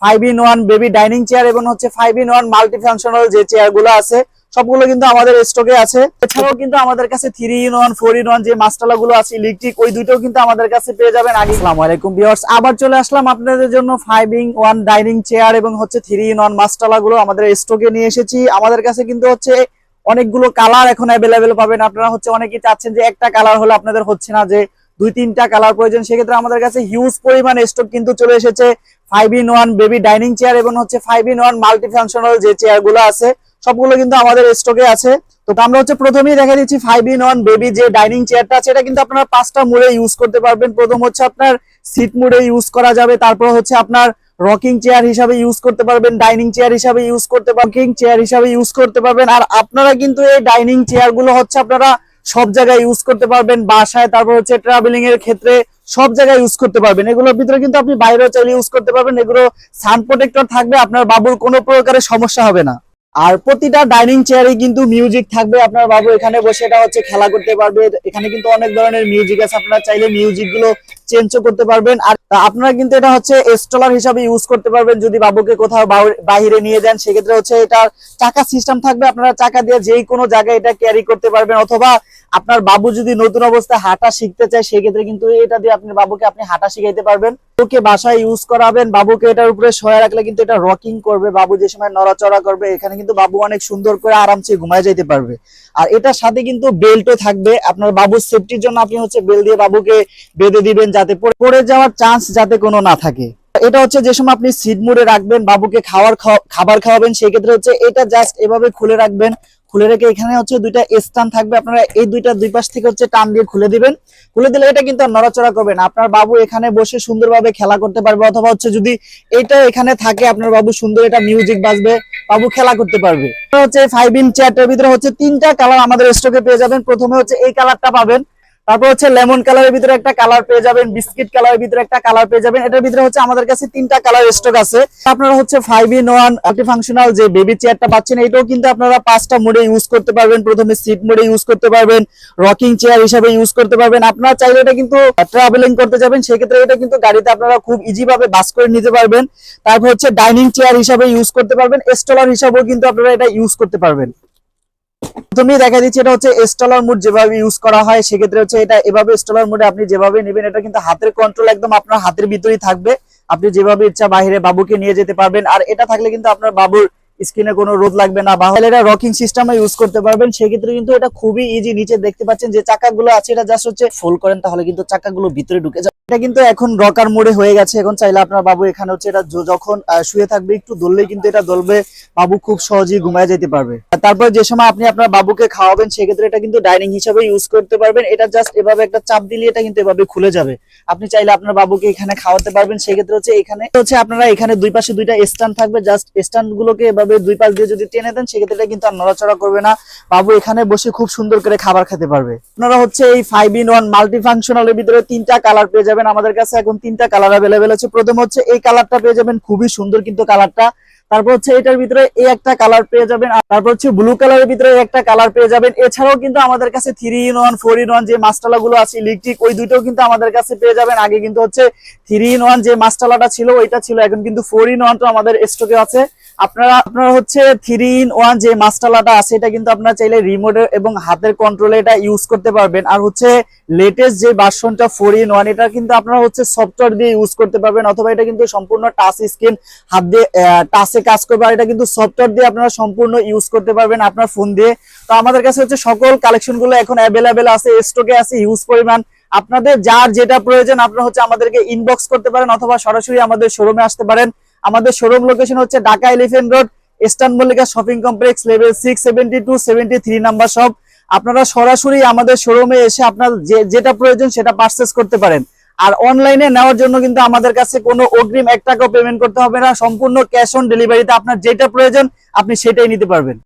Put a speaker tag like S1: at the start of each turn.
S1: 5-in-1 baby dining chair এবং হচ্ছে 5-in-1 multi functional যে চেয়ারগুলো আছে সবগুলো কিন্তু আমাদের স্টকে আছে। এছাড়াও কিন্তু আমাদের কাছে 3-in-1 4-in-1 যে মাস্টালা গুলো আছে ইলেকট্রিক, ওই দুটোও কিন্তু আমাদের কাছে পেয়ে যাবেন আগে। আসসালামু আলাইকুম ভিউয়ার্স, আবার চলে আসলাম আপনাদের জন্য 5-in-1 ডাইনিং চেয়ার এবং হচ্ছে 3-in-1 মাস্টালা গুলো আমাদের স্টকে নিয়ে এসেছি। আমাদের কাছে কিন্তু হচ্ছে অনেকগুলো কালার এখন অ্যাভেলেবেল পাবেন। আপনারা হচ্ছে অনেকেই চাচ্ছেন যে একটা কালার হলে আপনাদের হচ্ছে না, যে 2-3টা কালার প্রয়োজন, সেক্ষেত্রে আমাদের কাছে হিউজ পরিমাণ স্টক কিন্তু চলে এসেছে 5-in-1 বেবি ডাইনিং চেয়ার এবং হচ্ছে 5-in-1 মাল্টি ফাংশনাল যে চেয়ারগুলো আছে সবগুলো কিন্তু আমাদের স্টকে আছে। তো আমরা হচ্ছে প্রথমেই দেখা দিচ্ছি 5-in-1 বেবি যে ডাইনিং চেয়ারটা আছে, এটা কিন্তু আপনারা 5টা মোডে ইউজ করতে পারবেন। প্রথম হচ্ছে আপনার সিট মোডে ইউজ করা যাবে, তারপর হচ্ছে আপনার রকিং চেয়ার হিসাবে ইউজ করতে পারবেন, ডাইনিং চেয়ার হিসাবে ইউজ করতে পারবেন, চেয়ার হিসাবে ইউজ করতে পারবেন। আর আপনারা কিন্তু এই ডাইনিং চেয়ার গুলো হচ্ছে আপনারা সব জায়গায় ইউজ করতে পারবেন, বাসায়, তারপর হচ্ছে ট্রাভেলিং এর ক্ষেত্রে সব জায়গায় ইউজ করতে পারবেন। এগুলোর ভিতরে কিন্তু আপনি বাইরেও চাইলে ইউজ করতে পারবেন। এগুলো সান প্রোটেক্টর থাকবে, আপনার বাবুর কোনো প্রকারের সমস্যা হবে না। আর প্রতিটা ডাইনিং চেয়ারে কিন্তু মিউজিক থাকবে, আপনার বাবু এখানে বসে এটা হচ্ছে খেলা করতে পারবে। এখানে কিন্তু অনেক ধরনের মিউজিক আছে, আপনারা চাইলে মিউজিক গুলো চেঞ্জও করতে পারবেন। আর আপনারা কিন্তু এটা হচ্ছে স্টলার হিসাবে ইউজ করতে পারবেন। যদি বাবুকে কোথাও বাইরে নিয়ে যান সেক্ষেত্রে হচ্ছে এটার চাকা সিস্টেম থাকবে, আপনারা চাকা দিয়ে যেই কোনো জায়গায় এটা ক্যারি করতে পারবেন। অথবা আপনার বাবু যদি নতুন অবস্থায় হাঁটা শিখতে চায় সেক্ষেত্রে কিন্তু এটা দিয়ে আপনি বাবুকে আপনি হাঁটা শিখাইতে পারবেন। বাবুকে বাসায় ইউজ করাবেন, বাবুকে এটার উপরে শোয়া রাখলে কিন্তু এটা রকিং করবে, বাবু যে সময় নড়াচড়া করবে এখানে কিন্তু বাবু অনেক সুন্দর করে আরামসে ঘুমায় যেতে পারবে। আর এটার সাথে কিন্তু বেল্টও থাকবে, আপনার বাবুর সেফটির জন্য আপনি হচ্ছে বেল্ট দিয়ে বাবুকে বেঁধে দিবেন যাতে পড়ে যাওয়ার চান্স যাতে কোনো না থাকে। এটা হচ্ছে যে সময় আপনি সিট মোডে রাখবেন, বাবুকে খাবার খাওয়াবেন, সেই ক্ষেত্রে হচ্ছে এটা জাস্ট এভাবে খুলে রাখবেন। খুলে রেখে এখানে হচ্ছে দুইটা স্ট্যান্ড থাকবে, আপনারা এই দুই পাশ থেকে হচ্ছে টান দিয়ে খুলে দিবেন। খুলে দিলে এটা কিন্তু নড়াচড়া করবে না, আপনার বাবু এখানে বসে সুন্দরভাবে খেলা করতে পারবে। অথবা হচ্ছে যদি এটা এখানে থাকে আপনার বাবু সুন্দর এটা মিউজিক বাজবে, বাবু খেলা করতে পারবে। হচ্ছে 5-in চেয়ারটার ভিতরে হচ্ছে 3টা কালার আমাদের স্টকে পেয়ে যাবেন। প্রথমে হচ্ছে এই কালারটা পাবেন, তারপর হচ্ছে লেমন কালারের ভিতরে একটা কালার পেয়ে যাবেন, বিস্কিট কালারের ভিতরে একটা কালার পেয়ে যাবেন। এটার ভিতরে হচ্ছে আমাদের কাছে 3টা কালার স্টক আছে। আপনারা হচ্ছে 5-in-1 মাল্টি ফাংশনাল যে বেবি চেয়ারটা পাচ্ছেন, এটাও কিন্তু আপনারা 5টা মোডে ইউজ করতে পারবেন। প্রথমে সিট মোডে ইউজ করতে পারবেন, রকিং চেয়ার হিসেবে ইউজ করতে পারবেন। আপনারা চাইলে এটা কিন্তু ট্রাভেলিং করতে যাবেন সেক্ষেত্রে এটা কিন্তু গাড়িতে আপনারা খুব ইজি ভাবে বাস করে নিতে পারবেন। তারপর হচ্ছে ডাইনিং চেয়ার হিসেবে ইউজ করতে পারবেন, স্টলার হিসেবেও কিন্তু আপনারা এটা ইউজ করতে পারবেন। প্রথমেই দেখা দিচ্ছি এটা হচ্ছে স্টলার মোড যেভাবে ইউজ করা হয়, সেক্ষেত্রে হচ্ছে এটা এভাবে স্টলার মোডে আপনি যেভাবে নেবেন এটা কিন্তু হাতের কন্ট্রোল একদম আপনার হাতের ভিতরেই থাকবে, আপনি যেভাবে ইচ্ছা বাইরে বাবুকে নিয়ে যেতে পারবেন। আর এটা থাকলে কিন্তু আপনার বাবুর স্কিনে কোনো রোদ লাগবে না, বা এটা রকিং সিস্টেমে ইউজ করতে পারবেন। সেক্ষেত্রে কিন্তু এটা খুবই ইজি। নিচে দেখতে পাচ্ছেন যে চাকাগুলো আছে, এটা জাস্ট হচ্ছে ফোল্ড করেন তাহলে কিন্তু চাকাগুলো ভিতরে ঢুকে যায়। এটা কিন্তু এখন রকার মোডে হয়ে গেছে, এখন চাইলে আপনার বাবু এখানে হচ্ছে এটা যখন শুয়ে থাকবে একটু দললেই কিন্তু এটা দলবে, বাবু খুব সহজেই ঘুমায় যেতে পারবে। তারপর যে সময় আপনি আপনার বাবুকে খাওয়াবেন সেক্ষেত্রে এটা কিন্তু ডাইনিং হিসেবে ইউজ করতে পারবেন। এটা জাস্ট এভাবে একটা চাপ দিলে এটা কিন্তু এভাবে খুলে যাবে, আপনি চাইলে আপনার বাবুকে এখানে খাওয়াতে পারবেন। সেক্ষেত্রে হচ্ছে এখানে হচ্ছে আপনারা এখানে দুই পাশে দুইটা স্ট্যান্ড থাকবে, জাস্ট স্ট্যান্ড গুলোকে এভাবে দুই পাশ দিয়ে যদি টেনে দেন সেক্ষেত্রে এটা কিন্তু আর নড়াচড়া করবে না, বাবু এখানে বসে খুব সুন্দর করে খাবার খেতে পারবে। আপনারা হচ্ছে এই 5-in-1 মাল্টি ফাংশনালের ভিতরে 3টা কালার পেয়ে যাবেন। আমাদের কাছে এখন 3টা কালার অ্যাভেলেবেল আছে। প্রথম হচ্ছে এই কালারটা পেয়ে যাবেন, খুবই সুন্দর কিন্তু কালারটা। তারপর হচ্ছে এটার ভিতরে এই একটা কালার পেয়ে যাবেন, আর তারপর হচ্ছে ব্লু কালারের ভিতরে একটা কালার পেয়ে যাবেন। এছাড়াও কিন্তু আমাদের কাছে 3-in-1 4-in-1 যে মাস্টালা গুলো আছে ইলেকট্রিক, ওই দুটোও কিন্তু আমাদের কাছে পেয়ে যাবেন। আগে কিন্তু হচ্ছে 3-in-1 যে মাস্টালাটা ছিল ওইটা ছিল, এখন কিন্তু 4-in-1 তো আমাদের স্টকে আছে। আপনারা হচ্ছে 3-in-1 যে মাস্টালাটা আছে এটা কিন্তু আপনারা চাইলে রিমোটে এবং হাতের কন্ট্রোলে এটা ইউজ করতে পারবেন। আর হচ্ছে লেটেস্ট যে ভার্সনটা 4-in-1 এটা কিন্তু আপনারা হচ্ছে সফটওয়্যার দিয়ে ইউজ করতে পারবেন, অথবা এটা কিন্তু সম্পূর্ণ টাচ স্ক্রিন, হাত দিয়ে টাচে কাজ করবে। আর এটা কিন্তু সফটওয়্যার দিয়ে আপনারা সম্পূর্ণ ইউজ করতে পারবেন আপনার ফোন দিয়ে। তো আমাদের কাছে হচ্ছে সকল কালেকশন গুলো এখন অ্যাভেলেবেল আছে, স্টকে আছে হিউজ পরিমাণ। আপনাদের যার যেটা প্রয়োজন আপনারা হচ্ছে আমাদেরকে ইনবক্স করতে পারেন, অথবা সরাসরি আমাদের শোরুমে আসতে পারেন। আমাদের শোরুম লোকেশন হচ্ছে Dhaka elephant road, eastern Mallika shopping complex, level 672-73 number shop. আপনারা সরাসরি আমাদের শোরুমে এসে আপনার যেটা প্রয়োজন সেটা পারচেজ করতে পারেন। আর অনলাইনে নেওয়ার জন্য কিন্তু আমাদের কাছে কোনো অগ্রিম 1 টাকাও পেমেন্ট করতে হবে না, সম্পূর্ণ ক্যাশ অন ডেলিভারিতে আপনার যেটা প্রয়োজন আপনি সেটাই নিতে পারবেন।